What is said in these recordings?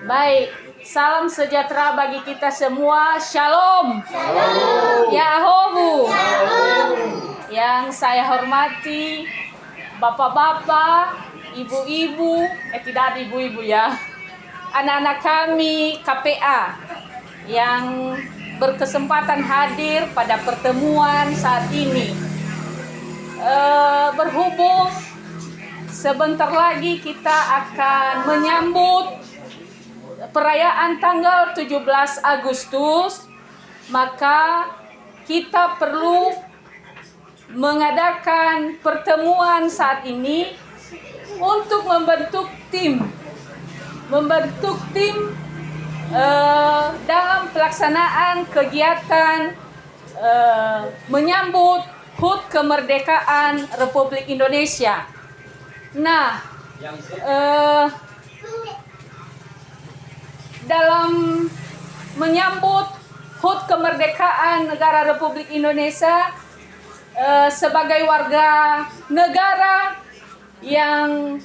Baik, salam sejahtera bagi kita semua. Shalom. Shalom. Yahobu. Yang saya hormati, bapak-bapak, ibu-ibu, tidak ada ibu-ibu ya, anak-anak kami KPA yang berkesempatan hadir pada pertemuan saat ini. Berhubung sebentar lagi kita akan menyambut perayaan tanggal 17 Agustus, maka kita perlu mengadakan pertemuan saat ini untuk membentuk tim dalam pelaksanaan kegiatan menyambut HUT kemerdekaan Republik Indonesia. Nah, dalam menyambut HUT kemerdekaan negara Republik Indonesia, sebagai warga negara yang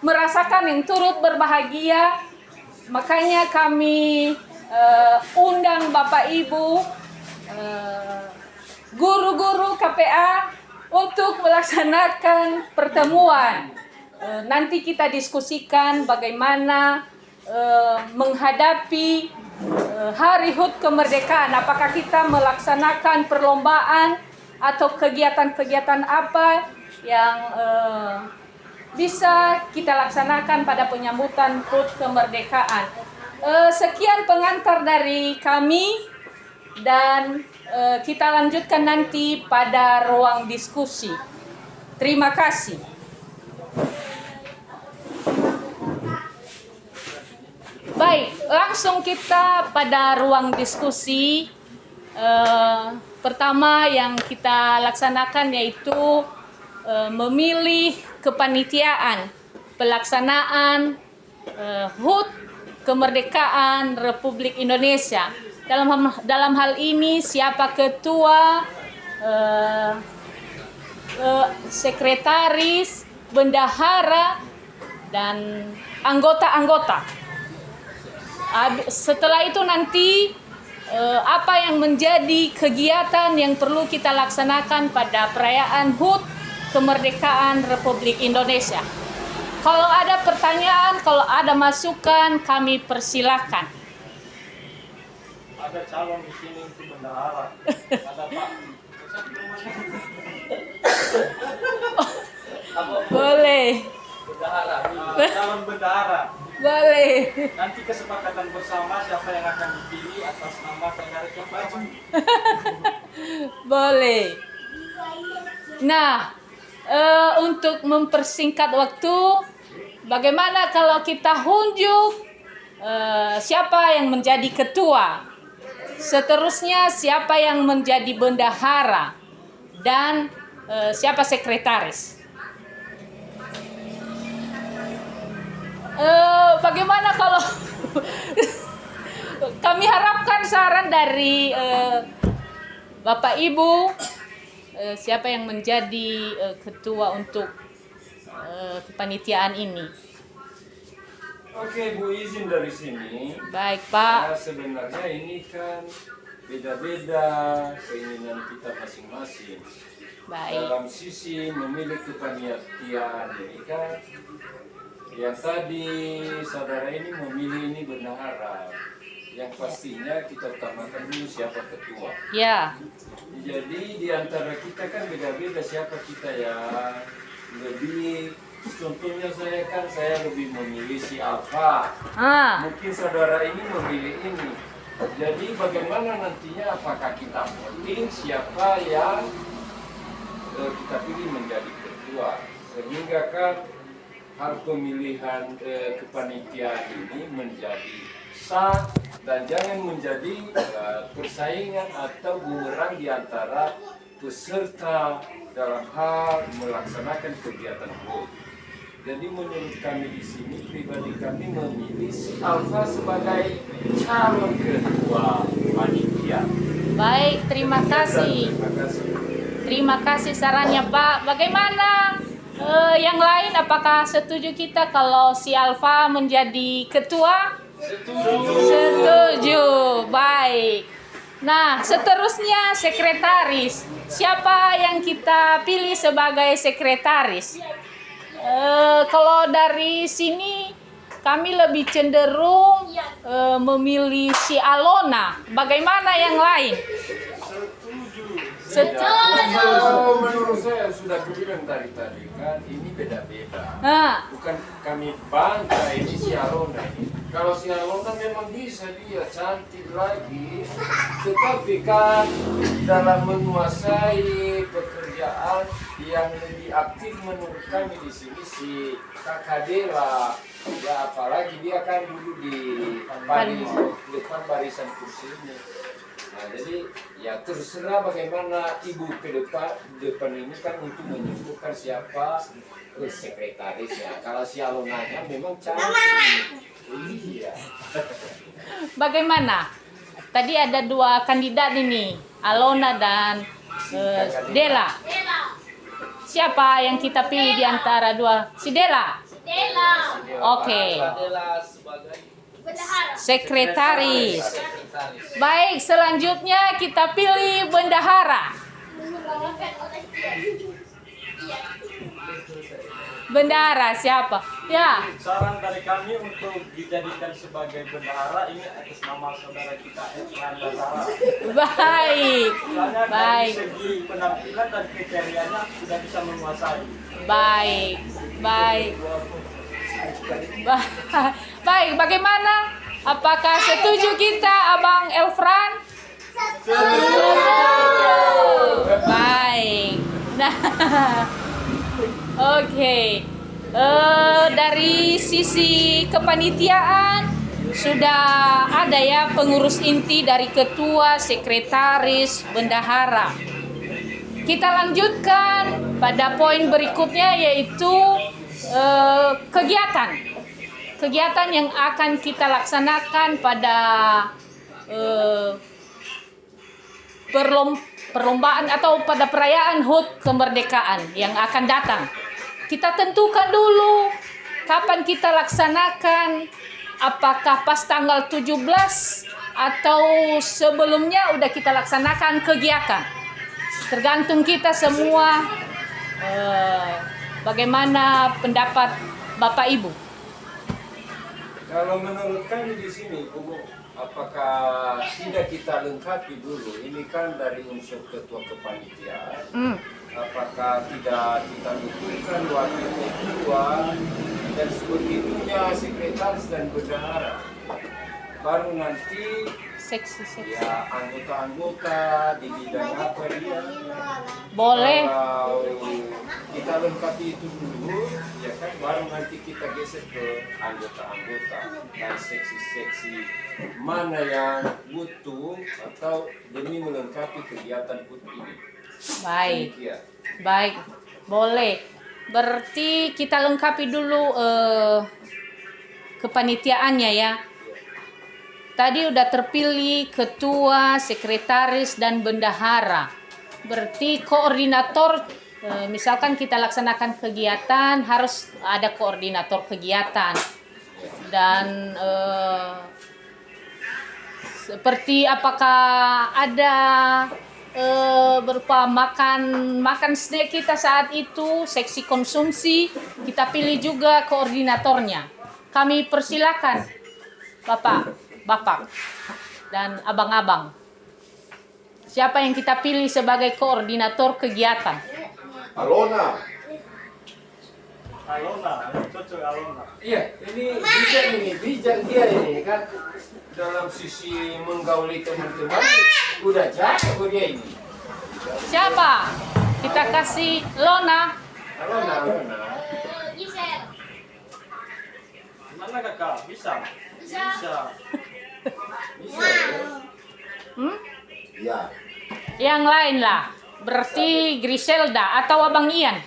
merasakan yang turut berbahagia, makanya kami undang Bapak Ibu, guru-guru KPA untuk melaksanakan pertemuan. Nanti kita diskusikan bagaimana menghadapi Hari HUT kemerdekaan. Apakah kita melaksanakan perlombaan atau kegiatan-kegiatan apa yang bisa kita laksanakan pada penyambutan HUT kemerdekaan. Sekian pengantar dari kami, dan kita lanjutkan nanti pada ruang diskusi. Terima kasih. Baik, langsung kita pada ruang diskusi. Pertama yang kita laksanakan yaitu memilih kepanitiaan pelaksanaan HUT kemerdekaan Republik Indonesia. Dalam hal ini siapa ketua, sekretaris, bendahara, dan anggota-anggota. Setelah itu nanti apa yang menjadi kegiatan yang perlu kita laksanakan pada perayaan HUT kemerdekaan Republik Indonesia. Kalau ada pertanyaan, kalau ada masukan, kami persilahkan. Ada calon di sini untuk bendahara. Ada Pak. Boleh. Bendahara. Calon bendahara. Boleh. Nanti kesepakatan bersama siapa yang akan dipilih atas nama saudara siapa. Boleh. Nah, untuk mempersingkat waktu, bagaimana kalau kita unjuk siapa yang menjadi ketua? Seterusnya siapa yang menjadi bendahara dan siapa sekretaris? Bagaimana kalau kami harapkan saran dari Bapak Ibu, siapa yang menjadi ketua untuk kepanitiaan ini? Oke, Bu, izin dari sini. Baik, Pak. Nah, sebenarnya ini kan beda-beda keinginan kita masing-masing. Baik. Dalam sisi memilih kepanitiaan ini kan, yang tadi saudara ini memilih ini bendahara. Yang pastinya kita utamakan dulu siapa ketua. Ya. Jadi di antara kita kan beda-beda siapa kita yang lebih. Contohnya saya lebih memilih si Alfa. Mungkin saudara ini memilih ini. Jadi bagaimana nantinya, apakah kita voting siapa yang kita pilih menjadi ketua, sehingga kan hal pemilihan kepanitiaan ini menjadi sah dan jangan menjadi persaingan atau bumerang di antara peserta dalam hal melaksanakan kegiatan HUT. Jadi menurut kami di sini, pribadi kami memilih si Alfa sebagai calon ketua panitia. Baik, terima kasih. Terima kasih. Terima kasih sarannya, Pak. Bagaimana Yang lain apakah setuju kita kalau si Alfa menjadi ketua? Setuju. Baik. Nah, seterusnya sekretaris. Siapa yang kita pilih sebagai sekretaris? Kalau dari sini kami lebih cenderung memilih si Alona. Bagaimana yang lain? Kalau menurut saya sudah kubilang tadi kan ini beda-beda. Bukan kami bangga ini si Alona ini. Kalau si Alona memang bisa dia cantik lagi, tetapi kan dalam menguasai pekerjaan yang lebih aktif menurut kami di sini si Kakak Dela. Ya apalagi dia kan dulu di depan barisan kursi ini. Nah, jadi ya terserah bagaimana ibu ke depan ini kan untuk menentukan siapa sekretarisnya. Kalau si Alonanya memang cantik. Iya. Bagaimana? Tadi ada 2 kandidat ini, Alona dan Dela. Siapa yang kita pilih di antara 2? Si Dela. Oke. Sekretaris. Baik, selanjutnya kita pilih bendahara. Bendahara siapa? Ya. Saran dari kami untuk dijadikan sebagai bendahara ini atas nama saudara kita Erlanda Zara. Baik. Karena Baik. dari segi penampilan dan kriterianya sudah bisa menguasai. Baik. Baik. Baik, bagaimana? Apakah setuju kita, Abang Elfran? Setuju. Baik. Nah, oke. Dari sisi kepanitiaan sudah ada ya pengurus inti dari ketua, sekretaris, bendahara. Kita lanjutkan pada poin berikutnya yaitu kegiatan yang akan kita laksanakan pada perlombaan atau pada perayaan HUT kemerdekaan yang akan datang. Kita tentukan dulu kapan kita laksanakan, apakah pas tanggal 17 atau sebelumnya udah kita laksanakan kegiatan. Tergantung kita semua bagaimana pendapat Bapak Ibu. Kalau menurut kami di sini, apakah tidak kita lengkapi dulu? Ini kan dari unsur ketua kepanitiaan. Apakah tidak kita butuhkan wakil ketua dan sebegitunya sekretaris dan bendahara? Baru nanti ya anggota-anggota di bidang apa dia? Boleh. Kalau kita lengkapi itu dulu, ya kan baru nanti kita geser ke anggota-anggota dan seksi-seksi mana yang butuh atau demi melengkapi kegiatan HUT ini. Baik. Demikian. Baik. Boleh. Berarti kita lengkapi dulu kepanitiaannya ya. Tadi udah terpilih ketua, sekretaris, dan bendahara. Berarti koordinator, misalkan kita laksanakan kegiatan, harus ada koordinator kegiatan. Dan seperti apakah ada berupa makan snack kita saat itu, seksi konsumsi, kita pilih juga koordinatornya. Kami persilakan Bapak dan abang-abang. Siapa yang kita pilih sebagai koordinator kegiatan? Alona, cocok Alona. Iya, ini bijak dia ini kan dalam sisi menggauli teman-teman udah jago dia ini. Siapa? Kita kasih Lona. Alona. Mana kakak? Bisa. Ya. Yang lain lah. Berarti Griselda atau Abang Ian.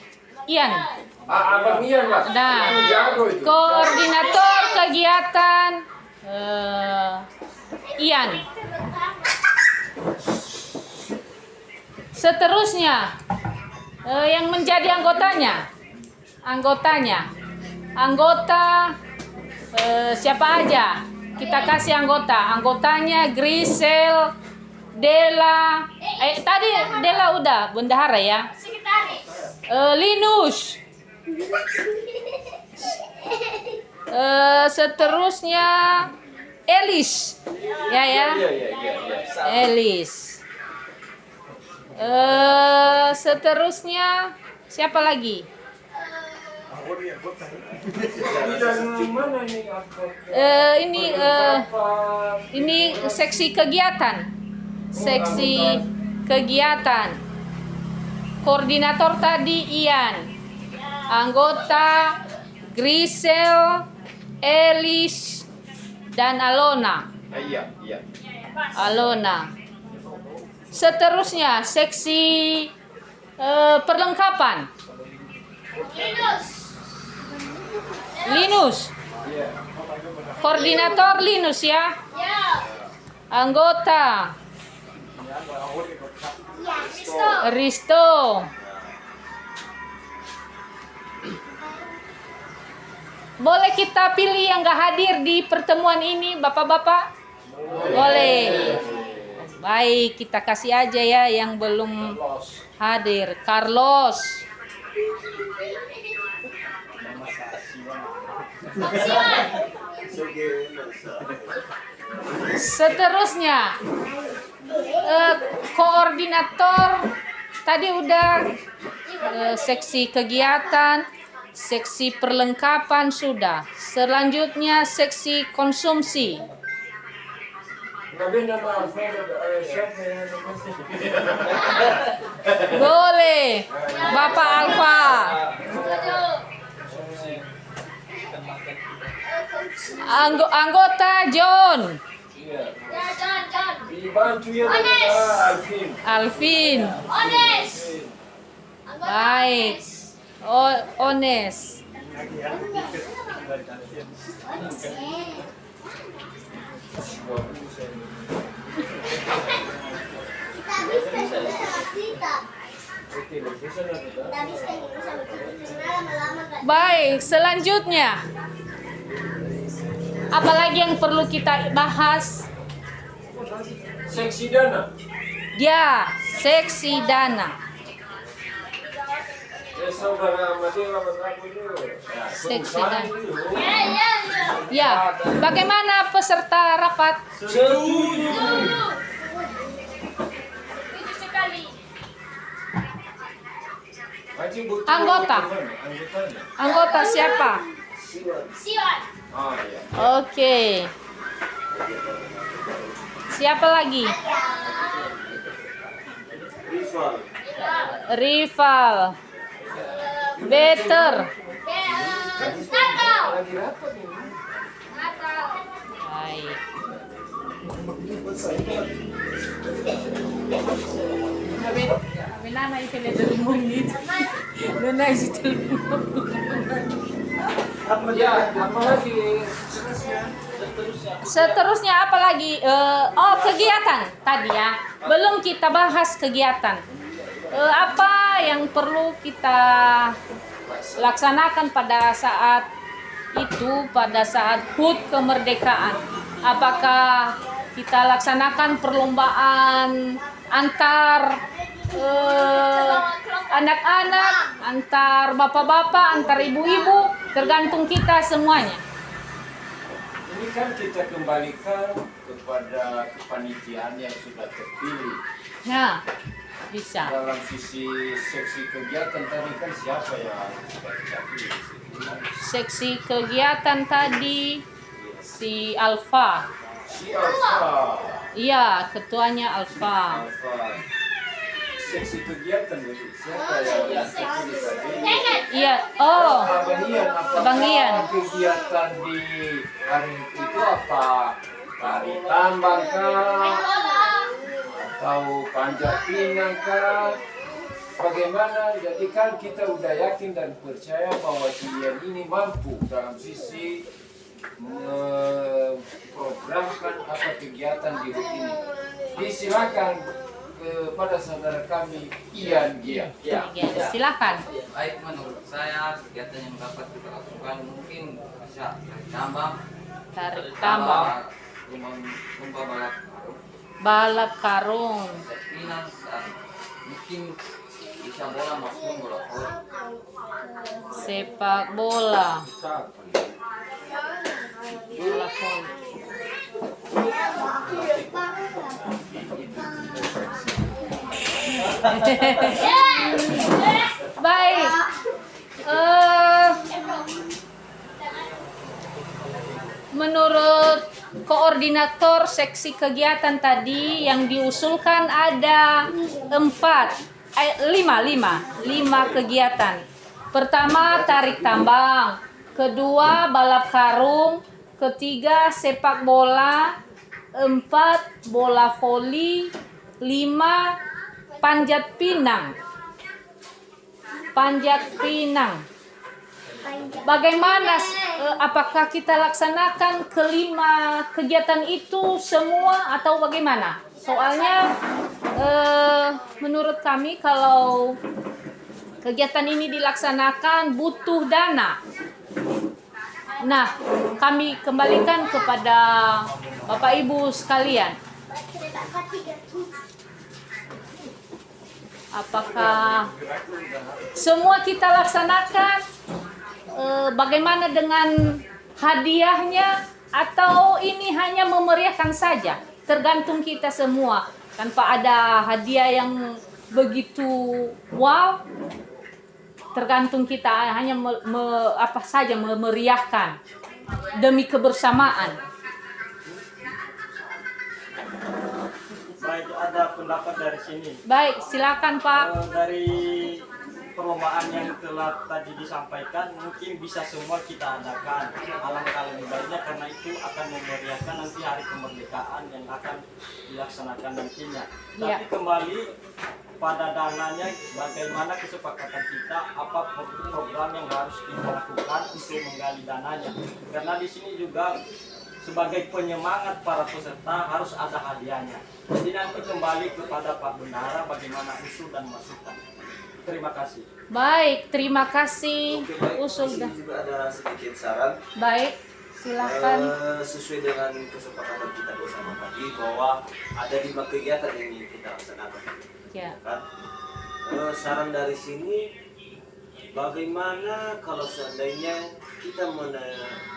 Abang Ian lah. Nah, Yang jago itu. koordinator kegiatan Ian. Seterusnya yang menjadi anggotanya anggotanya. Anggota siapa aja? Kita kasih anggota. Anggotanya Grisel, Dela. Tadi Dela udah bendahara ya. Linus. Seterusnya Elis. Ya. Elis. Seterusnya siapa lagi? Ini seksi kegiatan. Koordinator tadi Ian. Anggota Grisel, Elis, dan Alona. Iya. Alona. Seterusnya seksi perlengkapan. Linus. Koordinator Linus ya. Anggota Risto. Boleh kita pilih yang gak hadir di pertemuan ini, Bapak-bapak? Boleh. Baik, kita kasih aja ya yang belum hadir. Carlos. Seterusnya koordinator tadi udah seksi kegiatan, seksi perlengkapan sudah. Selanjutnya seksi konsumsi. Boleh, Bapak Alfa. Anggota John. Alvin. Baik. Ones. Baik, selanjutnya apalagi yang perlu kita bahas? Seksi dana. Ya, seksi dana. Saudara Amadela Seksi dana. Ya, bagaimana peserta rapat? Setuju. Anggota siapa? Siwan. Oke. Siapa lagi? Rival. Better. Baik. Nana itu lihat rumah gitu. Nana itu. Seterusnya apa lagi? Kegiatan tadi ya. Belum kita bahas kegiatan. Apa yang perlu kita laksanakan pada saat itu, pada saat HUT kemerdekaan? Apakah kita laksanakan perlombaan antar anak-anak, antar bapak-bapak, antar ibu-ibu, tergantung kita semuanya. Ini kan kita kembalikan kepada kepanitiaan yang sudah terpilih. Ya, bisa. Dalam sisi seksi kegiatan tadi kan siapa yang sudah kita pilih? Seksi kegiatan tadi si Alfa. Si Alfa. Iya, ketuanya Alfa. Seksi kegiatan berarti siapa yang terpilih tadi? Iya, Abangian. Kegiatan di hari itu apa? Tari tambang kah? Atau panjat pinang kah? Bagaimana? Jadi kan kita udah yakin dan percaya bahwa kalian ini mampu dalam sisi memprogramkan apa kegiatan di HUT ini. Disilakan kepada saudara kami Ian Gia. Ya, silakan. Baik, menurut saya kegiatan yang dapat kita lakukan mungkin bisa Tarik tambang, lomba balap karung, balap karung, pinang, dan mungkin bisa bola maupun bola voli. sepak bola, bola voli. Baik. Menurut koordinator seksi kegiatan tadi yang diusulkan ada 5 kegiatan. Pertama tarik tambang, kedua balap karung, ketiga sepak bola, 4 bola voli, 5 panjat pinang. Bagaimana, apakah kita laksanakan kelima kegiatan itu semua atau bagaimana? Soalnya menurut kami kalau kegiatan ini dilaksanakan butuh dana. Nah, kami kembalikan kepada Bapak Ibu sekalian. Apakah semua kita laksanakan? Bagaimana dengan hadiahnya? Atau ini hanya memeriahkan saja? Tergantung kita semua. Tanpa ada hadiah yang begitu wow, tergantung kita hanya memeriahkan demi kebersamaan. Baik, ada pendapat dari sini. Baik, silakan Pak. Dari perlombaan yang telah tadi disampaikan, mungkin bisa semua kita adakan. Alangkah lebih baiknya karena itu akan memeriahkan nanti hari kemerdekaan yang akan dilaksanakan nantinya. Ya. Tapi kembali pada dananya, bagaimana kesepakatan kita, apa program yang harus kita lakukan untuk menggali dananya. Karena di sini juga sebagai penyemangat para peserta harus ada hadiahnya. Jadi nanti kembali kepada Pak Bendahara bagaimana usul dan masukan. Terima kasih. Baik, terima kasih. Oke, baik. Usul Di dah. sini juga ada sedikit saran. Baik, silakan. Sesuai dengan kesepakatan kita bersama tadi bahwa ada 5 kegiatan yang ingin kita laksanakan. Ya. Kan? Saran dari sini, bagaimana kalau seandainya kita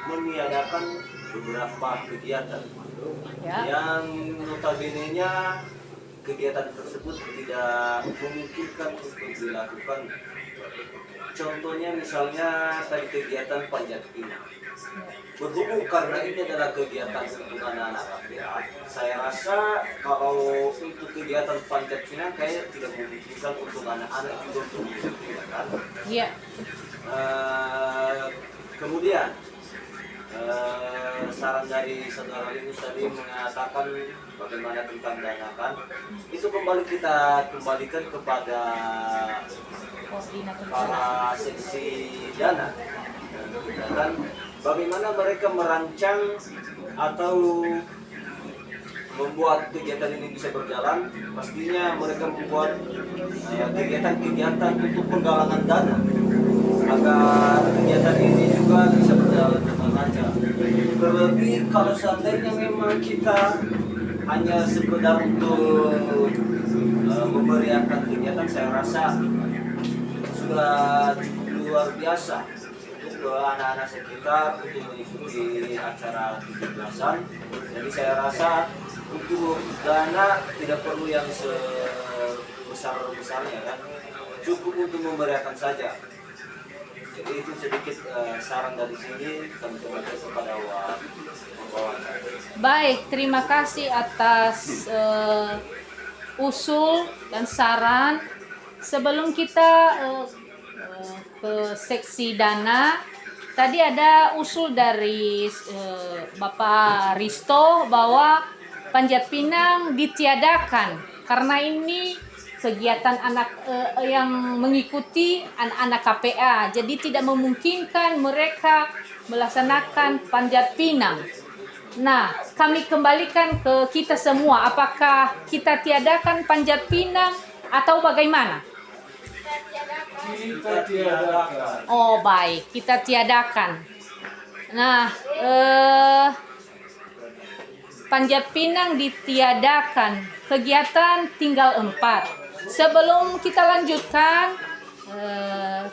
meniadakan beberapa kegiatan Ya. yang notabene-nya kegiatan tersebut tidak memungkinkan untuk dilakukan. Contohnya misalnya tadi kegiatan panjat pinang. Berhubung karena ini adalah kegiatan untuk anak-anak KPA, saya rasa kalau untuk kegiatan panjat pinang kayak tidak memungkinkan untuk anak-anak juga untuk mengikuti, kan? Ya. Kemudian saran dari saudara Linus tadi mengatakan bagaimana tentang dana kan, itu kembali kita kembalikan kepada Koordinator. para seksi dana, dan bagaimana mereka merancang atau membuat kegiatan ini bisa berjalan. Pastinya mereka membuat kegiatan-kegiatan untuk penggalangan dana agar kegiatan ini juga bisa berjalan dengan lancar. Terlebih kalau seandainya memang kita hanya sekedar untuk memeriahkan kegiatan, saya rasa sudah cukup luar biasa untuk anak-anak sekitar untuk mengikuti acara 17-an. Jadi saya rasa untuk dana tidak perlu yang sebesar-besarnya, kan, cukup untuk memeriahkan saja. Jadi itu sedikit saran dari sini, kami kembalikan kepada pembawa. Baik, terima kasih atas usul dan saran. Sebelum kita ke seksi dana, tadi ada usul dari Bapak Risto bahwa panjat pinang ditiadakan karena ini kegiatan anak yang mengikuti anak-anak KPA, jadi tidak memungkinkan mereka melaksanakan panjat pinang. Nah, kami kembalikan ke kita semua. Apakah kita tiadakan Panjat Pinang atau bagaimana? Kita tiadakan. Oh, baik, kita tiadakan. Nah, Panjat Pinang ditiadakan. Kegiatan tinggal 4. Sebelum kita lanjutkan,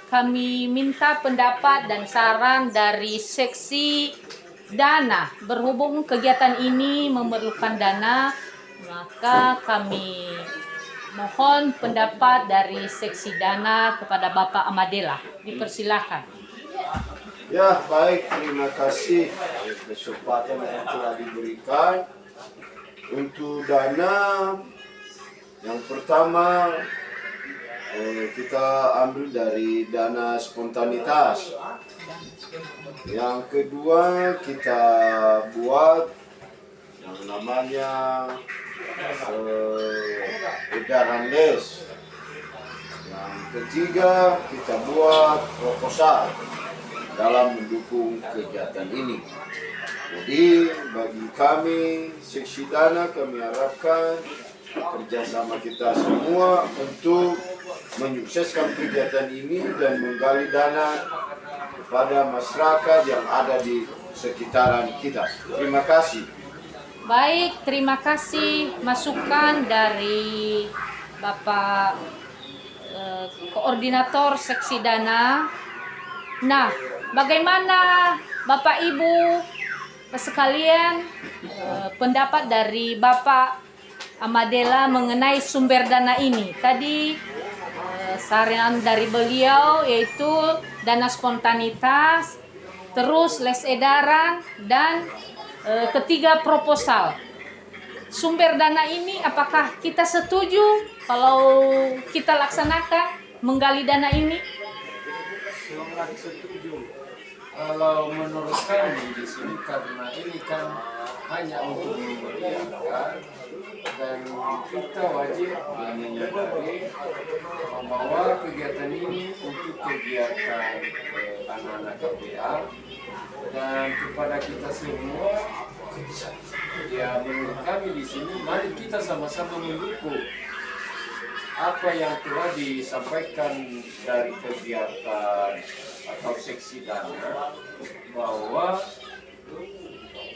kami minta pendapat dan saran dari seksi dana. Berhubung kegiatan ini memerlukan dana, maka kami mohon pendapat dari seksi dana kepada Bapak Amadela. Dipersilakan. Ya, baik. Terima kasih kesempatan yang telah diberikan. Untuk dana, yang pertama kita ambil dari dana spontanitas. Yang kedua, kita buat yang namanya edaran les. Yang ketiga, kita buat proposal dalam mendukung kegiatan ini. Jadi bagi kami seksi dana, kami harapkan kerjasama kita semua untuk menyukseskan kegiatan ini dan menggali dana kepada masyarakat yang ada di sekitaran kita. Terima kasih. Baik, terima kasih masukan dari Bapak Koordinator Seksi Dana. Nah, bagaimana Bapak Ibu sekalian pendapat dari Bapak Amadela mengenai sumber dana ini? Tadi saran dari beliau yaitu dana spontanitas, terus les edaran, dan ketiga proposal. Sumber dana ini apakah kita setuju kalau kita laksanakan menggali dana ini? Sangat setuju. Kalau menurut kami di sini karena ini kan hanya untuk memeriahkan dan kita wajib menyadari bahwa kegiatan ini untuk kegiatan anak-anak KPA dan kepada kita semua. Ya, menurut kami di sini mari kita sama-sama mendukung apa yang telah disampaikan dari kegiatan atau seksi dana, bahwa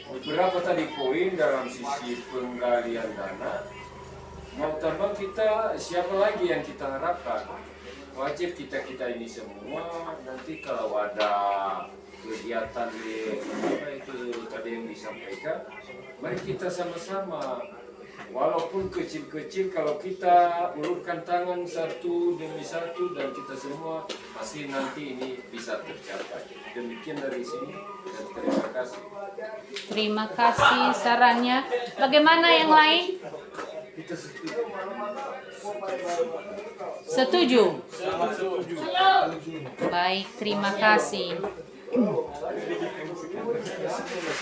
beberapa tadi poin dalam sisi penggalian dana. Mau tambah kita, siapa lagi yang kita harapkan? Wajib kita ini semua nanti kalau ada kegiatan di apa itu tadi yang disampaikan, mari kita sama-sama, walaupun kecil-kecil, kalau kita ulurkan tangan satu demi satu dan kita semua, pasti nanti ini bisa tercapai. Demikian dari sini dan terima kasih. Terima kasih sarannya. Bagaimana yang lain? Kita setuju. Setuju? Baik, terima kasih.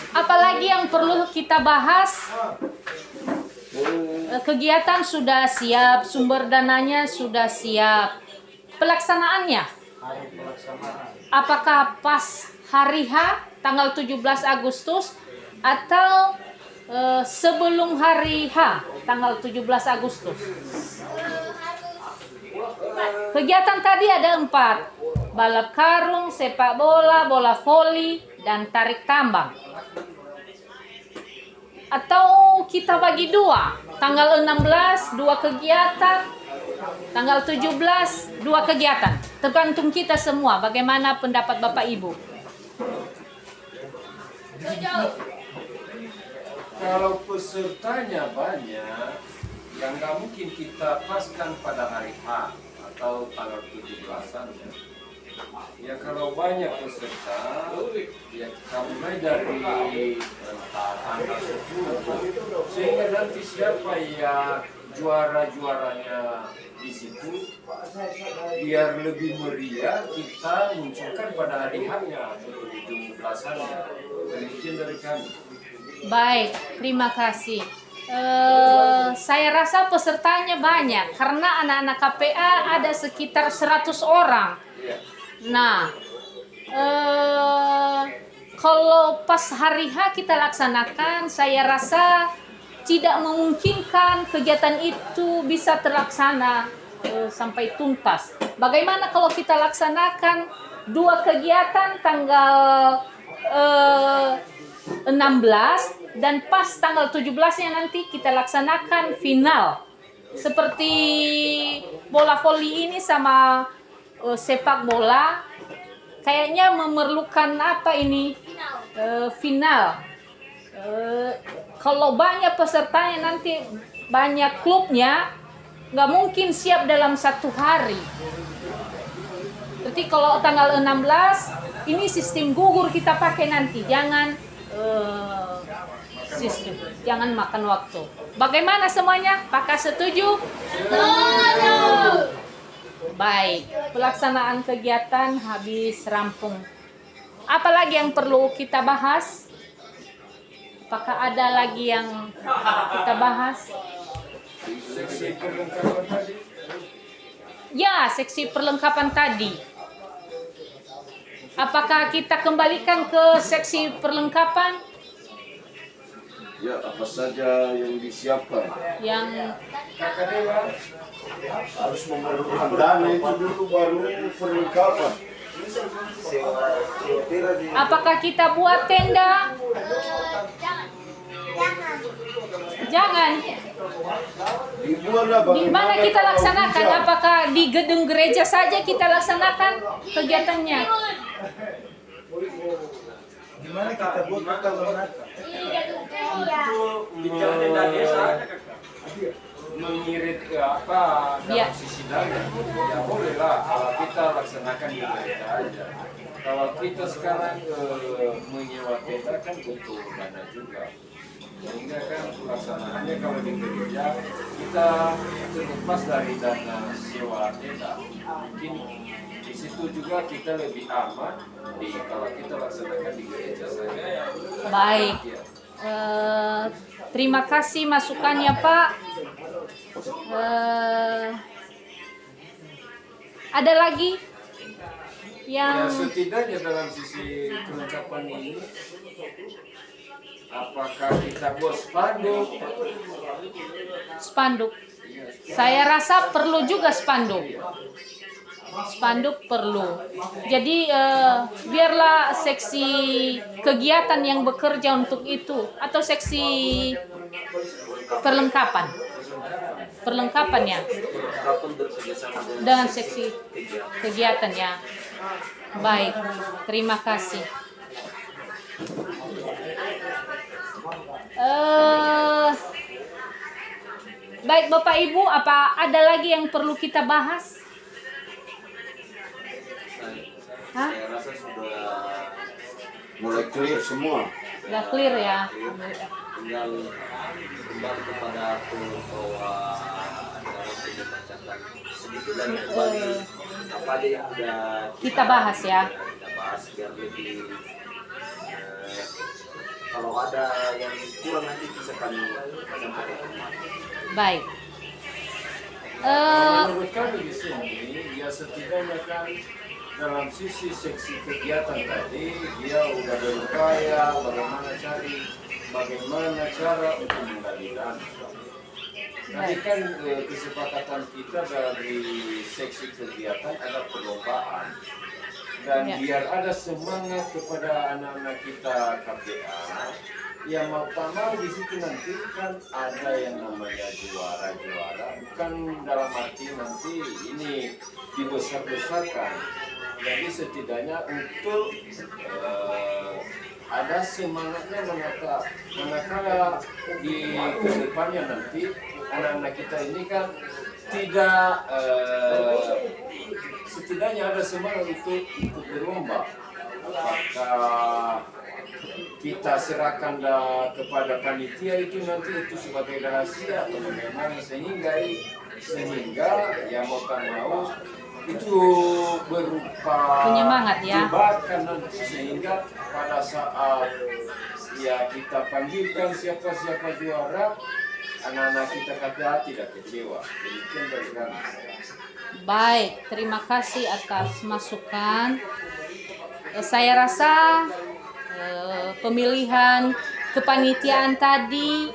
Apalagi yang perlu kita bahas? Kegiatan sudah siap, sumber dananya sudah siap. Pelaksanaannya? Apakah pas hari H tanggal 17 Agustus atau sebelum hari H tanggal 17 Agustus? Kegiatan tadi ada 4. Balap karung, sepak bola, bola voli, dan tarik tambang. Atau kita bagi 2. Tanggal 16 2 kegiatan, tanggal 17 2 kegiatan. Tergantung kita semua. Bagaimana pendapat Bapak Ibu? Kalau pesertanya banyak, yang nggak mungkin kita paskan pada hari H atau tanggal 17-an ya. Ya kalau banyak peserta, ya kita mulai dari tanggal 10, sehingga nanti siapa ya juara-juaranya di situ, biar lebih meriah kita munculkan pada hari H-nya, 17-an-nya. Demikian dari kami. Baik, terima kasih. Saya rasa pesertanya banyak karena anak-anak KPA ada sekitar 100 orang. Nah, kalau pas hari H kita laksanakan, saya rasa tidak memungkinkan kegiatan itu bisa terlaksana sampai tuntas. Bagaimana kalau kita laksanakan 2 kegiatan tanggal 16 dan pas tanggal 17-nya nanti kita laksanakan final. Seperti bola voli ini sama sepak bola kayaknya memerlukan apa ini? Final. Kalau banyak pesertanya nanti banyak klubnya, nggak mungkin siap dalam 1 hari. Berarti kalau tanggal 16 ini sistem gugur kita pakai nanti, jangan sistem, jangan makan waktu. Bagaimana semuanya? Apakah setuju? Setuju. Baik, pelaksanaan kegiatan habis rampung. Apalagi yang perlu kita bahas? Apakah ada lagi yang kita bahas? Seksi perlengkapan tadi. Ya, seksi perlengkapan tadi. Apakah kita kembalikan ke seksi perlengkapan Ya, apa saja yang disiapkan? yang Kakak Dewa, Harus memerlukan dana itu dulu baru perlengkapan. Sewa tira di apakah kita buat tenda? Jangan. Dibuat lah Di mana kita kalau laksanakan? bisa. Apakah di gedung gereja saja kita laksanakan kegiatannya? Gimana kita buat kalau untuk bicara tenda desa ada kakak? mengirit ke apa dalam Ya. sisi dana, ya boleh lah kalau kita laksanakan di gereja aja. Kalau kita sekarang menyewa tenda kan butuh dana juga, sehingga kan pelaksanaannya kalau di gereja kita terlepas dari dana sewa tenda, mungkin di situ juga kita lebih aman kalau kita laksanakan di gereja saja. Baik. Ya. Terima kasih masukannya Pak. Ada lagi Ya yang setidaknya dalam sisi kelengkapan ini, apakah kita buat spanduk? spanduk? Saya rasa perlu juga spanduk. Spanduk perlu. Jadi biarlah seksi kegiatan yang bekerja untuk itu atau seksi perlengkapannya kapan bekerjasama dengan seksi kegiatannya. Baik, terima kasih. Baik Bapak Ibu, apa ada lagi yang perlu kita bahas? Hah? Saya rasa sudah Mulai clear semua. Udah clear ya? tinggal kembali kepada aku bahwa dalam membacakan sedikit dan kembali apa aja yang sudah Kita bahas ya. kita bahas biar lebih kalau ada yang kurang nanti bisa kami sampaikan kembali. Baik. Menurut kami di sini, ya setidaknya kan dalam sisi seksi kegiatan tadi, dia udah berupaya bagaimana cara untuk menggali dana. Tadi kan kesepakatan kita dari seksi kegiatan ada perlombaan. Dan Ya. biar ada semangat kepada anak-anak kita KPA, yang mau tak mau di situ nanti kan ada yang namanya juara-juara, bukan dalam arti nanti ini dibesar-besarkan. Jadi setidaknya untuk ada semangatnya manakala di kedepannya nanti anak-anak kita ini kan tidak setidaknya ada semangat untuk ikut berlomba. Apakah kita serahkan kepada panitia itu nanti itu sebagai rahasia atau bagaimana sehingga ya mau tak mau itu berupa Penyemangat ya. jebakan nanti sehingga pada saat ya kita panggilkan siapa juara, anak-anak kita KPA tidak kecewa. Demikian dari kami. Baik, terima kasih atas masukan. Saya rasa pemilihan kepanitiaan tadi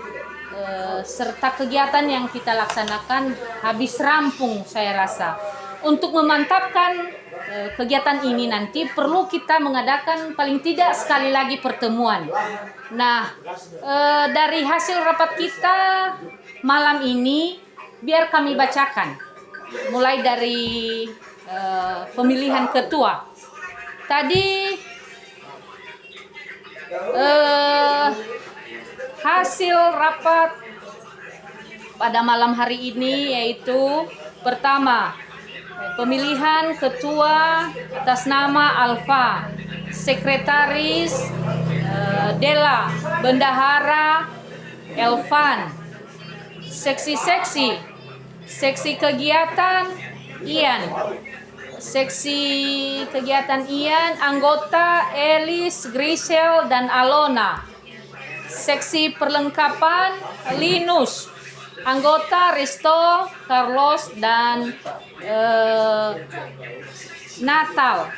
serta kegiatan yang kita laksanakan habis rampung saya rasa. Untuk memantapkan kegiatan ini nanti perlu kita mengadakan paling tidak sekali lagi pertemuan. Nah, dari hasil rapat kita malam ini biar kami bacakan. Mulai dari pemilihan ketua. Tadi hasil rapat pada malam hari ini yaitu pertama, pemilihan ketua atas nama Alfa, sekretaris Dela, bendahara Elvan, seksi kegiatan Ian, anggota Elis, Grisel, dan Alona. Seksi perlengkapan Linus, anggota Risto, Carlos, dan Natal.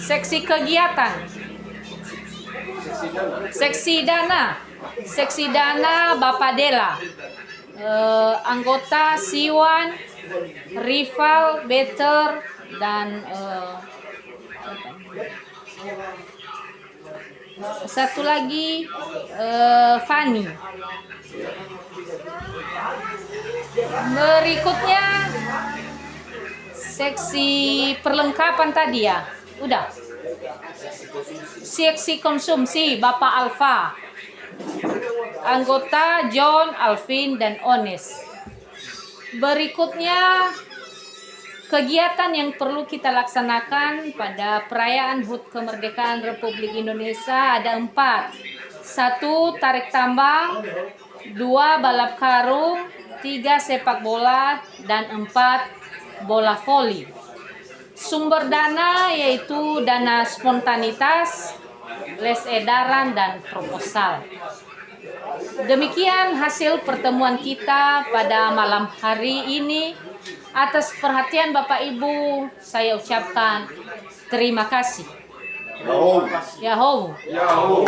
Seksi kegiatan Seksi dana Bapak Dela, anggota Siwan, Rival, Better, dan satu lagi Fani. Berikutnya seksi perlengkapan tadi ya, udah. Seksi konsumsi Bapak Alfa, anggota John, Alvin, dan Ones. Berikutnya kegiatan yang perlu kita laksanakan pada perayaan HUT Kemerdekaan Republik Indonesia ada 4. 1. Tarik tambang, 2. Balap karung, 3. Sepak bola, dan 4. Bola voli. Sumber dana yaitu dana spontanitas, les edaran, dan proposal. Demikian hasil pertemuan kita pada malam hari ini. Atas perhatian Bapak Ibu, saya ucapkan terima kasih. Yahoo. Yahoo. Yahoo.